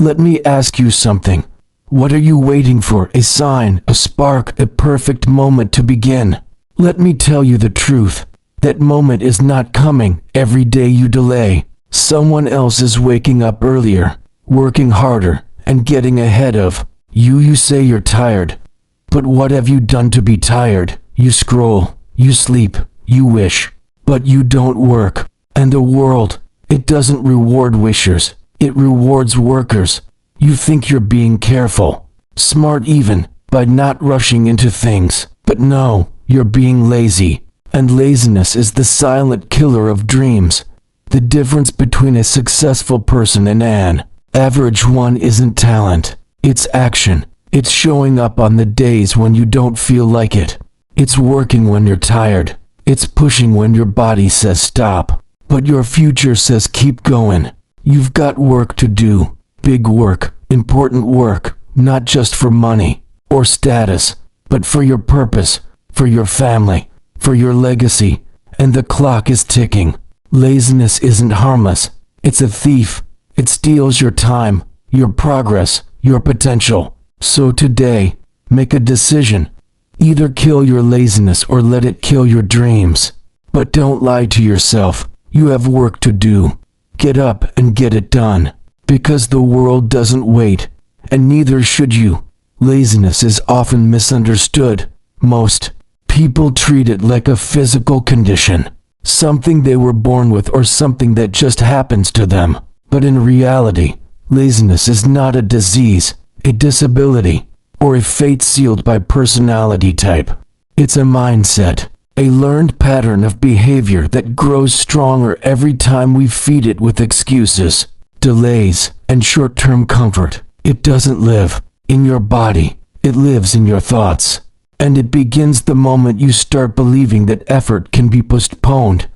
Let me ask you something. What are you waiting for? A sign, a spark, a perfect moment to begin? Let me tell you the truth. That moment is not coming. Every day you delay, someone else is waking up earlier, working harder, and getting ahead of you. You say you're tired. But what have you done to be tired? You scroll, you sleep, you wish. But you don't work. And the world, it doesn't reward wishers. It rewards workers. You think you're being careful, smart even, by not rushing into things. But no, you're being lazy. And laziness is the silent killer of dreams. The difference between a successful person and an average one isn't talent. It's action. It's showing up on the days when you don't feel like it. It's working when you're tired. It's pushing when your body says stop. But your future says keep going. You've got work to do. Big work, important work, not just for money or status, but for your purpose, for your family, for your legacy. And the clock is ticking. Laziness isn't harmless. It's a thief. It steals your time, your progress, your potential. So today, make a decision. Either kill your laziness or let it kill your dreams. But don't lie to yourself. You have work to do. Get up and get it done. Because the world doesn't wait, and neither should you. Laziness is often misunderstood. Most people treat it like a physical condition, something they were born with or something that just happens to them. But in reality, laziness is not a disease, a disability, or a fate sealed by personality type. It's a mindset, a learned pattern of behavior that grows stronger every time we feed it with excuses, delays, and short-term comfort. It doesn't live in your body, it lives in your thoughts. And it begins the moment you start believing that effort can be postponed.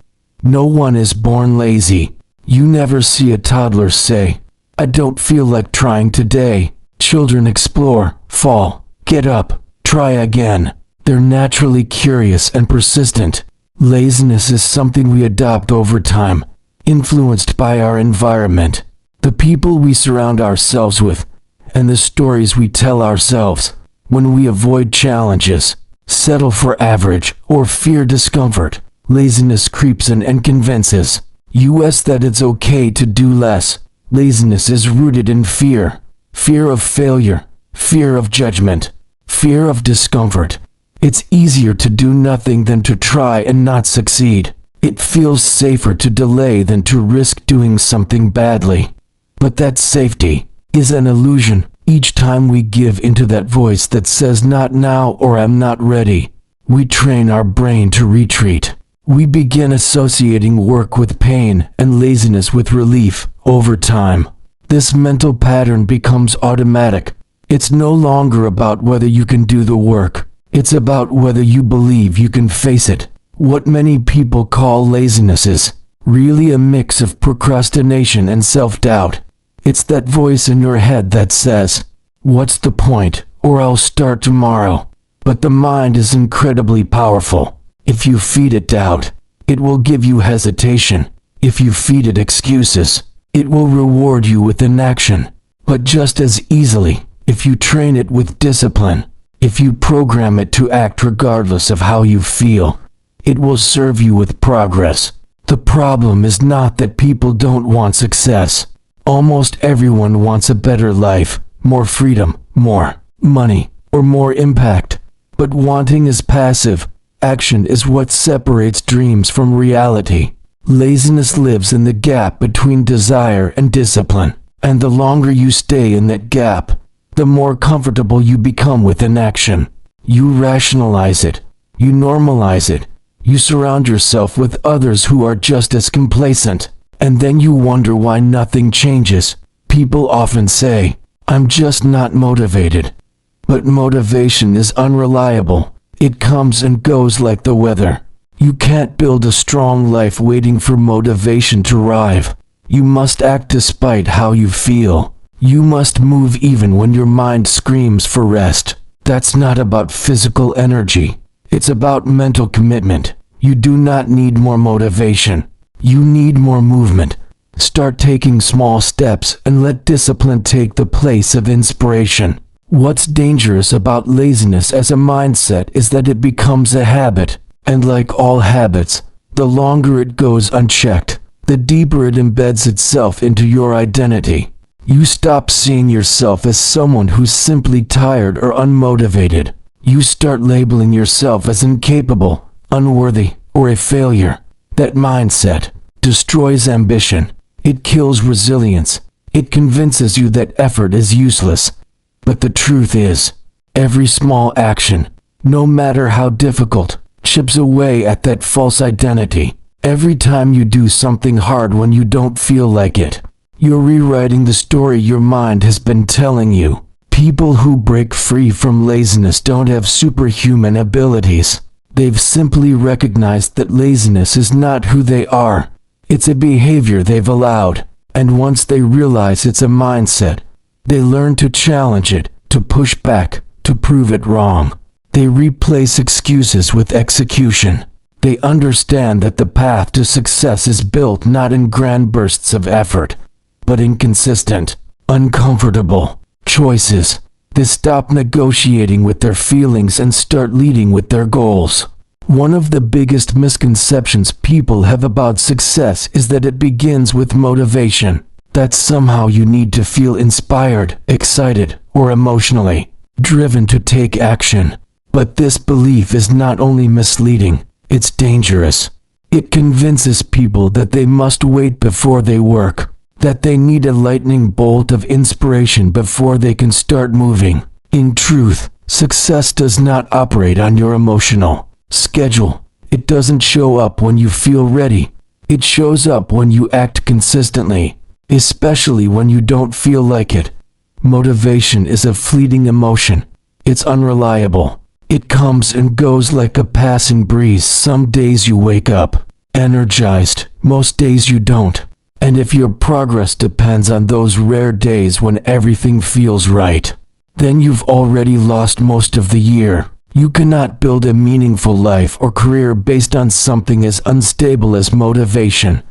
No one is born lazy. You never see a toddler say, "I don't feel like trying today." Children explore, fall, get up, try again. They're naturally curious and persistent. Laziness is something we adopt over time, influenced by our environment, the people we surround ourselves with, and the stories we tell ourselves. When we avoid challenges, settle for average, or fear discomfort, laziness creeps in and convinces us that it's okay to do less. Laziness is rooted in fear. Fear of failure, fear of judgment, fear of discomfort. It's easier to do nothing than to try and not succeed. It feels safer to delay than to risk doing something badly. But that safety is an illusion. Each time we give into that voice that says not now or I'm not ready, we train our brain to retreat. We begin associating work with pain and laziness with relief. Over time, this mental pattern becomes automatic. It's no longer about whether you can do the work. It's about whether you believe you can face it. What many people call laziness is really a mix of procrastination and self-doubt. It's that voice in your head that says, "What's the point? Or I'll start tomorrow." But the mind is incredibly powerful. If you feed it doubt, it will give you hesitation. If you feed it excuses, it will reward you with inaction. But just as easily, if you train it with discipline, if you program it to act regardless of how you feel, it will serve you with progress. The problem is not that people don't want success. Almost everyone wants a better life, more freedom, more money, or more impact. But wanting is passive. Action is what separates dreams from reality. Laziness lives in the gap between desire and discipline. And the longer you stay in that gap, the more comfortable you become with inaction. You rationalize it. You normalize it. You surround yourself with others who are just as complacent. And then you wonder why nothing changes. People often say, "I'm just not motivated." But motivation is unreliable. It comes and goes like the weather. You can't build a strong life waiting for motivation to arrive. You must act despite how you feel. You must move even when your mind screams for rest. That's not about physical energy. It's about mental commitment. You do not need more motivation. You need more movement. Start taking small steps and let discipline take the place of inspiration. What's dangerous about laziness as a mindset is that it becomes a habit, and like all habits, the longer it goes unchecked, the deeper it embeds itself into your identity. You stop seeing yourself as someone who's simply tired or unmotivated. You start labeling yourself as incapable, unworthy, or a failure. That mindset destroys ambition. It kills resilience. It convinces you that effort is useless. But the truth is, every small action, no matter how difficult, chips away at that false identity. Every time you do something hard when you don't feel like it, you're rewriting the story your mind has been telling you. People who break free from laziness don't have superhuman abilities. They've simply recognized that laziness is not who they are. It's a behavior they've allowed. And once they realize it's a mindset, they learn to challenge it, to push back, to prove it wrong. They replace excuses with execution. They understand that the path to success is built not in grand bursts of effort, but in consistent, uncomfortable choices. They stop negotiating with their feelings and start leading with their goals. One of the biggest misconceptions people have about success is that it begins with motivation. That somehow you need to feel inspired, excited, or emotionally driven to take action. But this belief is not only misleading, it's dangerous. It convinces people that they must wait before they work, that they need a lightning bolt of inspiration before they can start moving. In truth, success does not operate on your emotional schedule. It doesn't show up when you feel ready. It shows up when you act consistently, especially when you don't feel like it. Motivation is a fleeting emotion. It's unreliable. It comes and goes like a passing breeze. Some days you wake up energized, most days you don't. And if your progress depends on those rare days when everything feels right, then you've already lost most of the year. You cannot build a meaningful life or career based on something as unstable as motivation.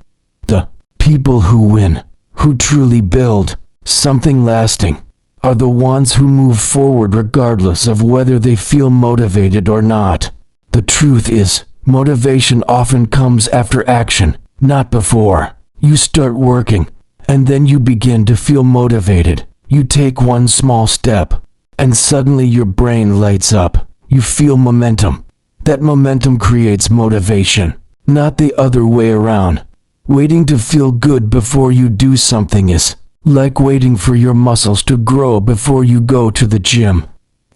The people who win, who truly build something lasting, are the ones who move forward regardless of whether they feel motivated or not. The truth is, motivation often comes after action, not before. You start working, and then you begin to feel motivated. You take one small step, and suddenly your brain lights up. You feel momentum. That momentum creates motivation, not the other way around. Waiting to feel good before you do something is like waiting for your muscles to grow before you go to the gym.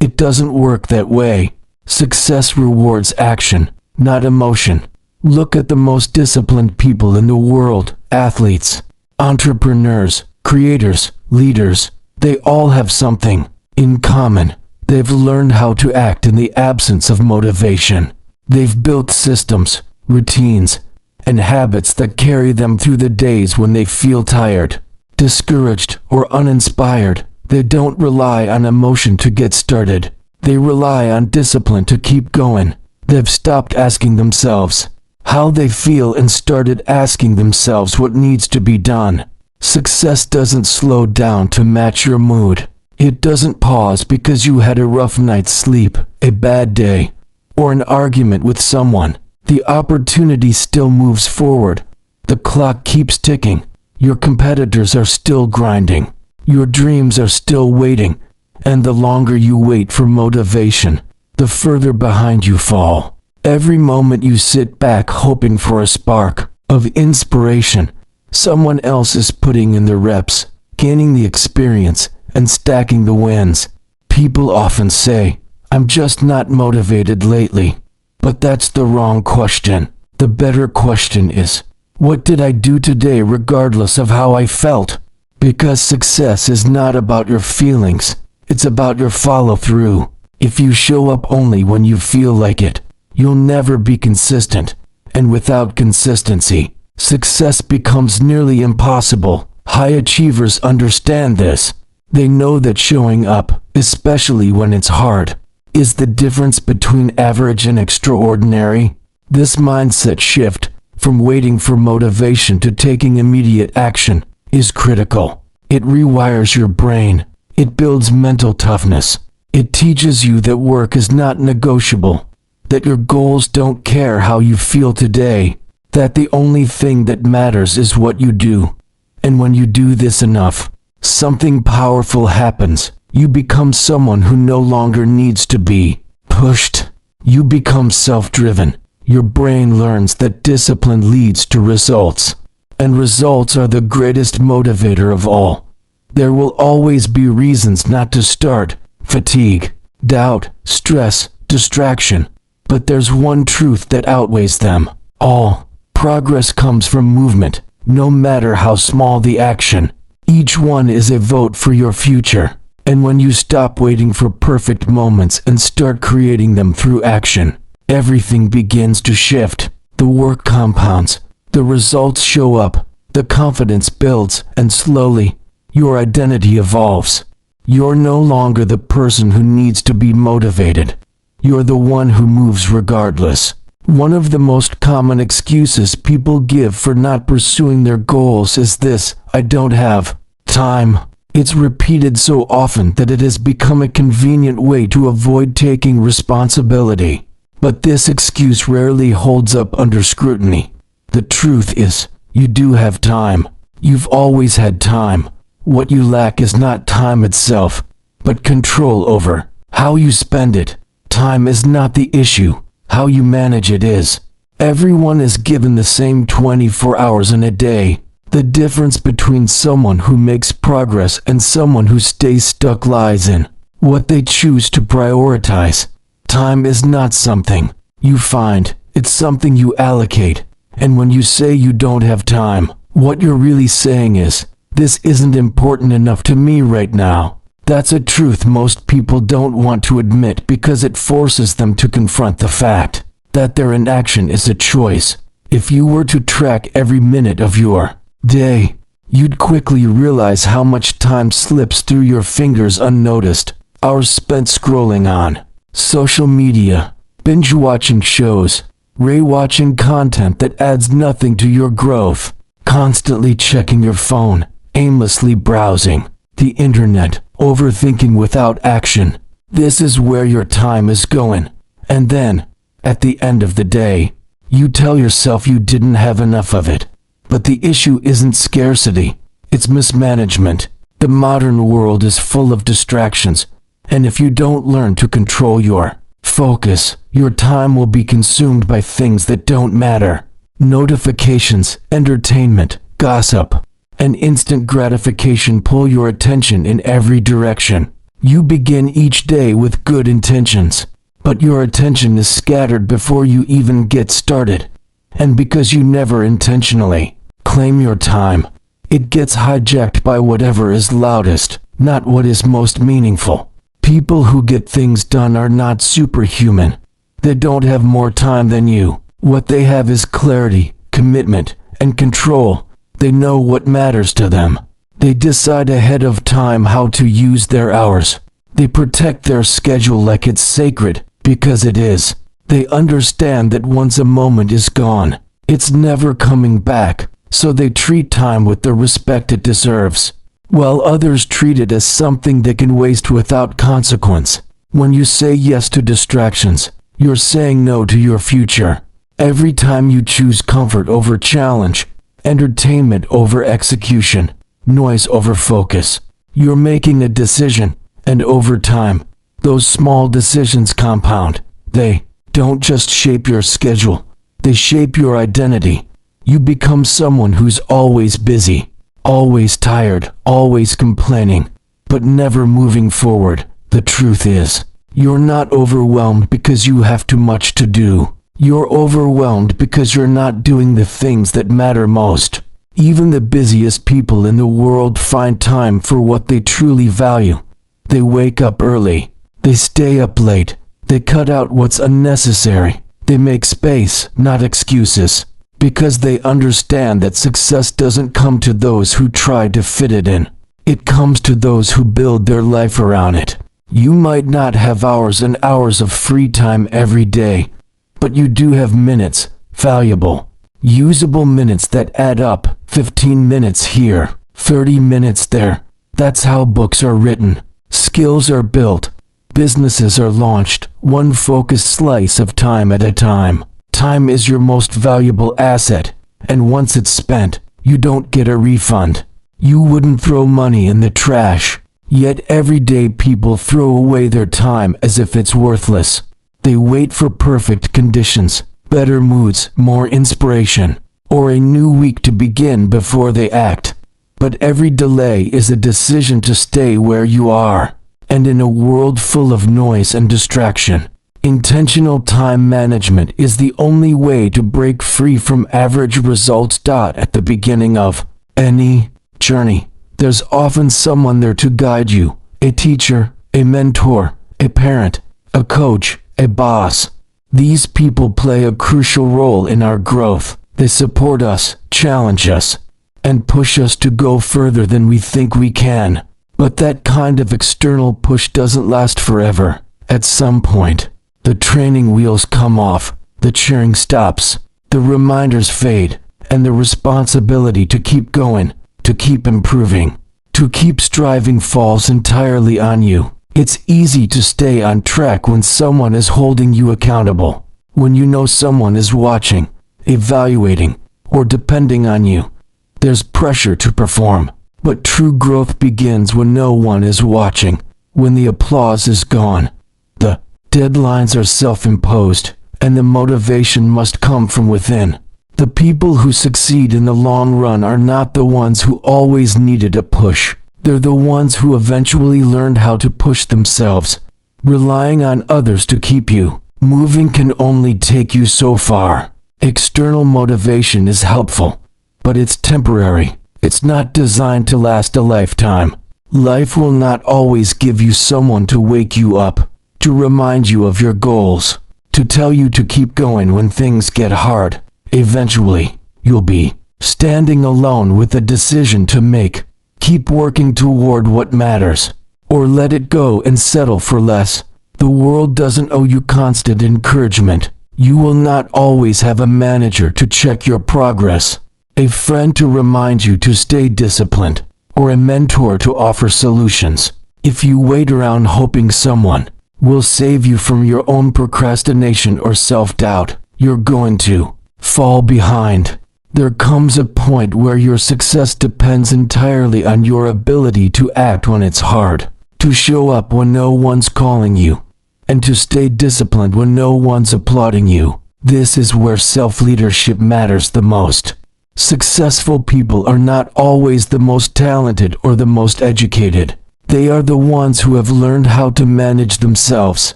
It doesn't work that way. Success rewards action, not emotion. Look at the most disciplined people in the world: athletes, entrepreneurs, creators, leaders. They all have something in common. They've learned how to act in the absence of motivation. They've built systems, routines, and habits that carry them through the days when they feel tired, discouraged, or uninspired. They don't rely on emotion to get started. They rely on discipline to keep going. They've stopped asking themselves how they feel and started asking themselves what needs to be done. Success doesn't slow down to match your mood. It doesn't pause because you had a rough night's sleep, a bad day, or an argument with someone. The opportunity still moves forward. The clock keeps ticking. Your competitors are still grinding. Your dreams are still waiting. And the longer you wait for motivation, the further behind you fall. Every moment you sit back hoping for a spark of inspiration, someone else is putting in the reps, gaining the experience, and stacking the wins. People often say, "I'm just not motivated lately." But that's the wrong question. The better question is, what did I do today regardless of how I felt? Because success is not about your feelings. It's about your follow-through. If you show up only when you feel like it, you'll never be consistent. And without consistency, success becomes nearly impossible. High achievers understand this. They know that showing up, especially when it's hard, is the difference between average and extraordinary. This mindset shift from waiting for motivation to taking immediate action, is critical. It rewires your brain. It builds mental toughness. It teaches you that work is not negotiable, that your goals don't care how you feel today, that the only thing that matters is what you do. And when you do this enough, something powerful happens. You become someone who no longer needs to be pushed. You become self-driven. Your brain learns that discipline leads to results, and results are the greatest motivator of all. There will always be reasons not to start: fatigue, doubt, stress, distraction. But there's one truth that outweighs them all. Progress comes from movement, no matter how small the action. Each one is a vote for your future. And when you stop waiting for perfect moments and start creating them through action, everything begins to shift. The work compounds, the results show up, the confidence builds, and slowly, your identity evolves. You're no longer the person who needs to be motivated. You're the one who moves regardless. One of the most common excuses people give for not pursuing their goals is this: I don't have time. It's repeated so often that it has become a convenient way to avoid taking responsibility. But this excuse rarely holds up under scrutiny. The truth is, you do have time. You've always had time. What you lack is not time itself, but control over how you spend it. Time is not the issue. How you manage it is. Everyone is given the same 24 hours in a day. The difference between someone who makes progress and someone who stays stuck lies in what they choose to prioritize. Time is not something you find, it's something you allocate. And when you say you don't have time, what you're really saying is, this isn't important enough to me right now. That's a truth most people don't want to admit because it forces them to confront the fact that their inaction is a choice. If you were to track every minute of your day, you'd quickly realize how much time slips through your fingers unnoticed. Hours spent scrolling on social media, binge-watching shows, re-watching content that adds nothing to your growth, constantly checking your phone, aimlessly browsing the internet, overthinking without action. This is where your time is going. And then, at the end of the day, you tell yourself you didn't have enough of it. But the issue isn't scarcity, it's mismanagement. The modern world is full of distractions, and if you don't learn to control your focus, your time will be consumed by things that don't matter. Notifications, entertainment, gossip, and instant gratification pull your attention in every direction. You begin each day with good intentions, but your attention is scattered before you even get started. And because you never intentionally claim your time, it gets hijacked by whatever is loudest, not what is most meaningful. People who get things done are not superhuman. They don't have more time than you. What they have is clarity, commitment, and control. They know what matters to them. They decide ahead of time how to use their hours. They protect their schedule like it's sacred, because it is. They understand that once a moment is gone, it's never coming back, so they treat time with the respect it deserves, while others treat it as something they can waste without consequence. When you say yes to distractions, you're saying no to your future. Every time you choose comfort over challenge, entertainment over execution, noise over focus, you're making a decision, and over time, those small decisions compound. They don't just shape your schedule, they shape your identity. You become someone who's always busy, always tired, always complaining, but never moving forward. The truth is, you're not overwhelmed because you have too much to do. You're overwhelmed because you're not doing the things that matter most. Even the busiest people in the world find time for what they truly value. They wake up early. They stay up late. They cut out what's unnecessary. They make space, not excuses, because they understand that success doesn't come to those who try to fit it in. It comes to those who build their life around it. You might not have hours and hours of free time every day, but you do have minutes, valuable Usable minutes that add up, 15 minutes here, 30 minutes there. That's how books are written, skills are built, businesses are launched, one focused slice of time at a time. Time is your most valuable asset, and once it's spent, you don't get a refund. You wouldn't throw money in the trash, yet every day people throw away their time as if it's worthless. They wait for perfect conditions, better moods, more inspiration, or a new week to begin before they act. But every delay is a decision to stay where you are. And in a world full of noise and distraction, intentional time management is the only way to break free from average results. At the beginning of any journey, there's often someone there to guide you, a teacher, a mentor, a parent, a coach, a boss. These people play a crucial role in our growth. They support us, challenge us, and push us to go further than we think we can. But that kind of external push doesn't last forever. At some point, the training wheels come off, the cheering stops, the reminders fade, and the responsibility to keep going, to keep improving, to keep striving falls entirely on you. It's easy to stay on track when someone is holding you accountable, when you know someone is watching, evaluating, or depending on you. There's pressure to perform, but true growth begins when no one is watching, when the applause is gone. The deadlines are self-imposed, and the motivation must come from within. The people who succeed in the long run are not the ones who always needed a push. They're the ones who eventually learned how to push themselves. Relying on others to keep you moving can only take you so far. External motivation is helpful, but it's temporary. It's not designed to last a lifetime. Life will not always give you someone to wake you up, to remind you of your goals, to tell you to keep going when things get hard. Eventually, you'll be standing alone with a decision to make. Keep working toward what matters, or let it go and settle for less. The world doesn't owe you constant encouragement. You will not always have a manager to check your progress, a friend to remind you to stay disciplined, or a mentor to offer solutions. If you wait around hoping someone will save you from your own procrastination or self-doubt, you're going to fall behind. There comes a point where your success depends entirely on your ability to act when it's hard, to show up when no one's calling you, and to stay disciplined when no one's applauding you. This is where self-leadership matters the most. Successful people are not always the most talented or the most educated. They are the ones who have learned how to manage themselves.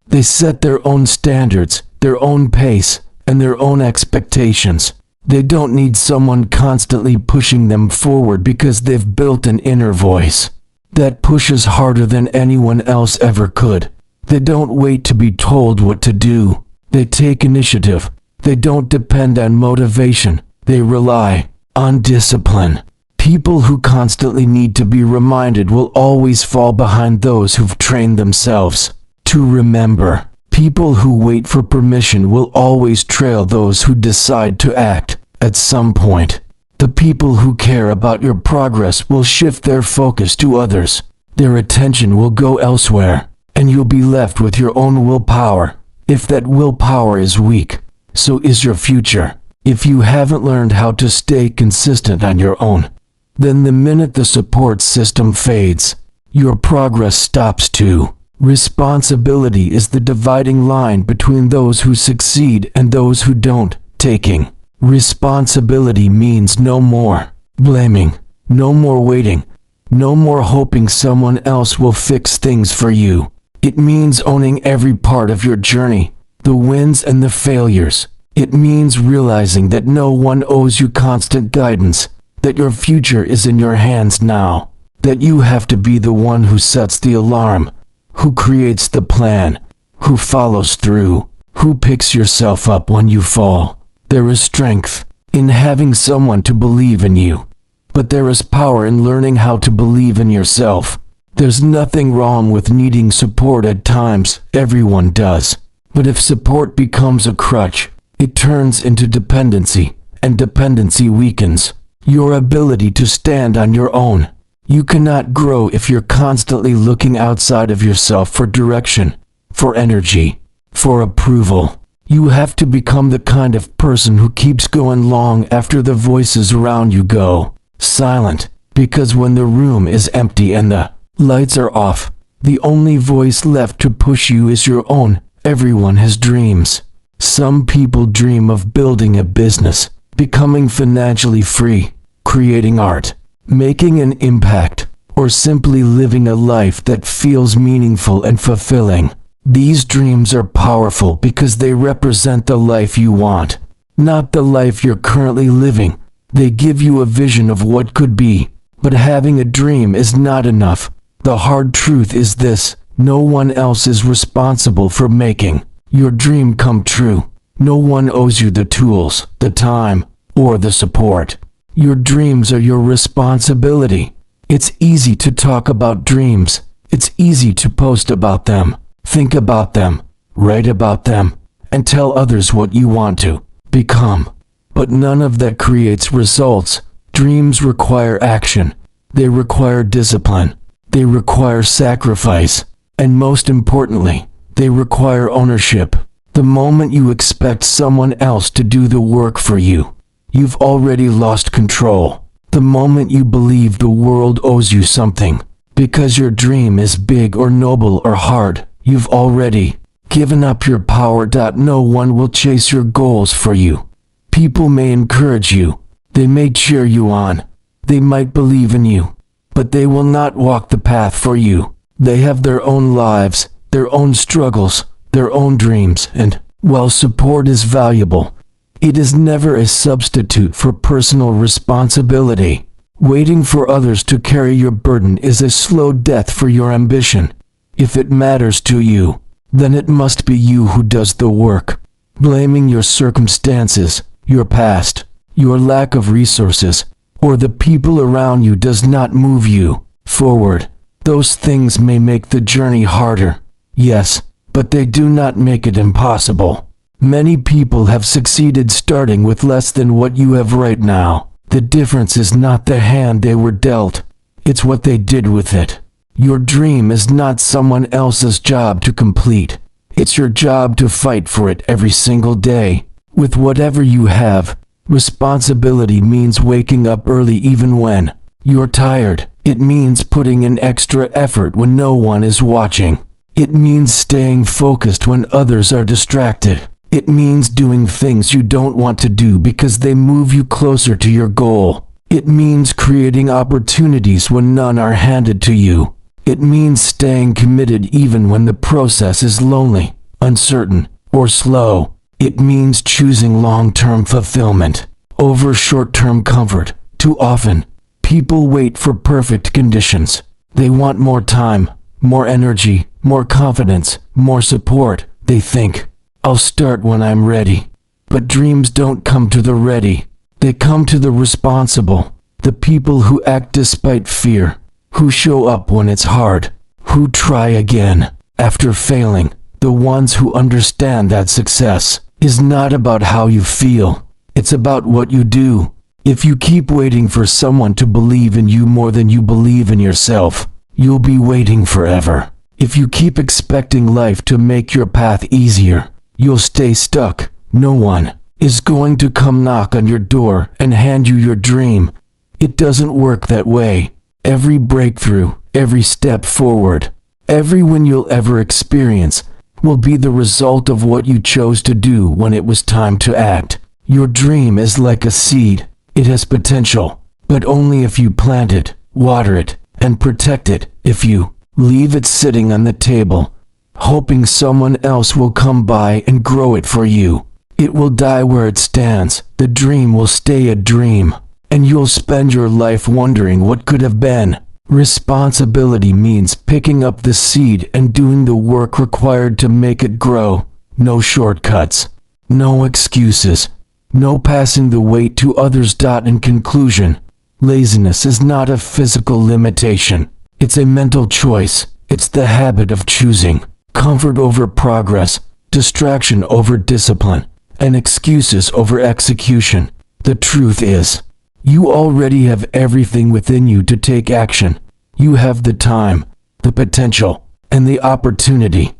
They set their own standards, their own pace, and their own expectations. They don't need someone constantly pushing them forward because they've built an inner voice that pushes harder than anyone else ever could. They don't wait to be told what to do. They take initiative. They don't depend on motivation. They rely on discipline. People who constantly need to be reminded will always fall behind those who've trained themselves to remember. People who wait for permission will always trail those who decide to act. At some point, the people who care about your progress will shift their focus to others. Their attention will go elsewhere, and you'll be left with your own willpower. If that willpower is weak, so is your future. If you haven't learned how to stay consistent on your own, then the minute the support system fades, your progress stops too. Responsibility is the dividing line between those who succeed and those who don't. Taking responsibility means no more blaming, no more waiting, no more hoping someone else will fix things for you. It means owning every part of your journey, the wins and the failures. It means realizing that no one owes you constant guidance, that your future is in your hands now, that you have to be the one who sets the alarm, who creates the plan, who follows through, who picks yourself up when you fall. There is strength in having someone to believe in you, but there is power in learning how to believe in yourself. There's nothing wrong with needing support at times, everyone does. But if support becomes a crutch, it turns into dependency, and dependency weakens your ability to stand on your own. You cannot grow if you're constantly looking outside of yourself for direction, for energy, for approval. You have to become the kind of person who keeps going long after the voices around you go silent, because when the room is empty and the lights are off, the only voice left to push you is your own. Everyone has dreams. Some people dream of building a business, becoming financially free, creating art, making an impact, or simply living a life that feels meaningful and fulfilling. These dreams are powerful because they represent the life you want, not the life you're currently living. They give you a vision of what could be, but having a dream is not enough. The hard truth is this: no one else is responsible for making your dream come true. No one owes you the tools, the time, or the support. Your dreams are your responsibility. It's easy to talk about dreams. It's easy to post about them, think about them, write about them, and tell others what you want to become. But none of that creates results. Dreams require action. They require discipline. They require sacrifice. And most importantly, they require ownership. The moment you expect someone else to do the work for you, you've already lost control. The moment you believe the world owes you something, because your dream is big or noble or hard, you've already given up your power. No one will chase your goals for you. People may encourage you. They may cheer you on. They might believe in you, but they will not walk the path for you. They have their own lives, their own struggles, their own dreams, and while support is valuable, it is never a substitute for personal responsibility. Waiting for others to carry your burden is a slow death for your ambition. If it matters to you, then it must be you who does the work. Blaming your circumstances, your past, your lack of resources, or the people around you does not move you forward. Those things may make the journey harder, yes, but they do not make it impossible. Many people have succeeded starting with less than what you have right now. The difference is not the hand they were dealt, it's what they did with it. Your dream is not someone else's job to complete. It's your job to fight for it every single day, with whatever you have. Responsibility means waking up early even when you're tired. It means putting in extra effort when no one is watching. It means staying focused when others are distracted. It means doing things you don't want to do because they move you closer to your goal. It means creating opportunities when none are handed to you. It means staying committed even when the process is lonely, uncertain, or slow. It means choosing long-term fulfillment over short-term comfort. Too often, people wait for perfect conditions. They want more time, more energy, more confidence, more support. They think, I'll start when I'm ready. But dreams don't come to the ready. They come to the responsible. The people who act despite fear, who show up when it's hard, who try again after failing. The ones who understand that success is not about how you feel. It's about what you do. If you keep waiting for someone to believe in you more than you believe in yourself, you'll be waiting forever. If you keep expecting life to make your path easier, you'll stay stuck. No one is going to come knock on your door and hand you your dream. It doesn't work that way. Every breakthrough, every step forward, every win you'll ever experience will be the result of what you chose to do when it was time to act. Your dream is like a seed. It has potential, but only if you plant it, water it, and protect it. If you leave it sitting on the table, hoping someone else will come by and grow it for you, it will die where it stands. The dream will stay a dream, and you'll spend your life wondering what could have been. Responsibility means picking up the seed and doing the work required to make it grow. No shortcuts, no excuses, no passing the weight to others. In conclusion, laziness is not a physical limitation. It's a mental choice. It's the habit of choosing comfort over progress, distraction over discipline, and excuses over execution. The truth is, you already have everything within you to take action. You have the time, the potential, and the opportunity.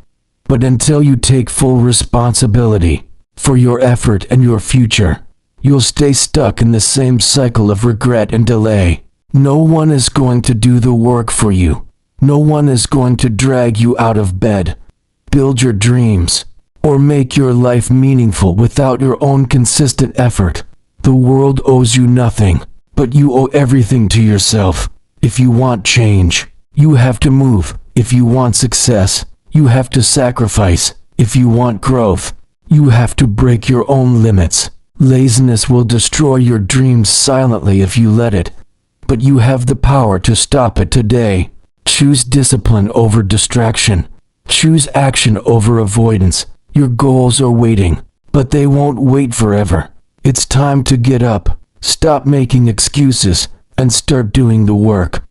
But until you take full responsibility for your effort and your future, you'll stay stuck in the same cycle of regret and delay. No one is going to do the work for you. No one is going to drag you out of bed, build your dreams, or make your life meaningful without your own consistent effort. The world owes you nothing, but you owe everything to yourself. If you want change, you have to move. If you want success, you have to sacrifice. If you want growth, you have to break your own limits. Laziness will destroy your dreams silently if you let it, but you have the power to stop it today. Choose discipline over distraction. Choose action over avoidance. Your goals are waiting, but they won't wait forever. It's time to get up, stop making excuses, and start doing the work.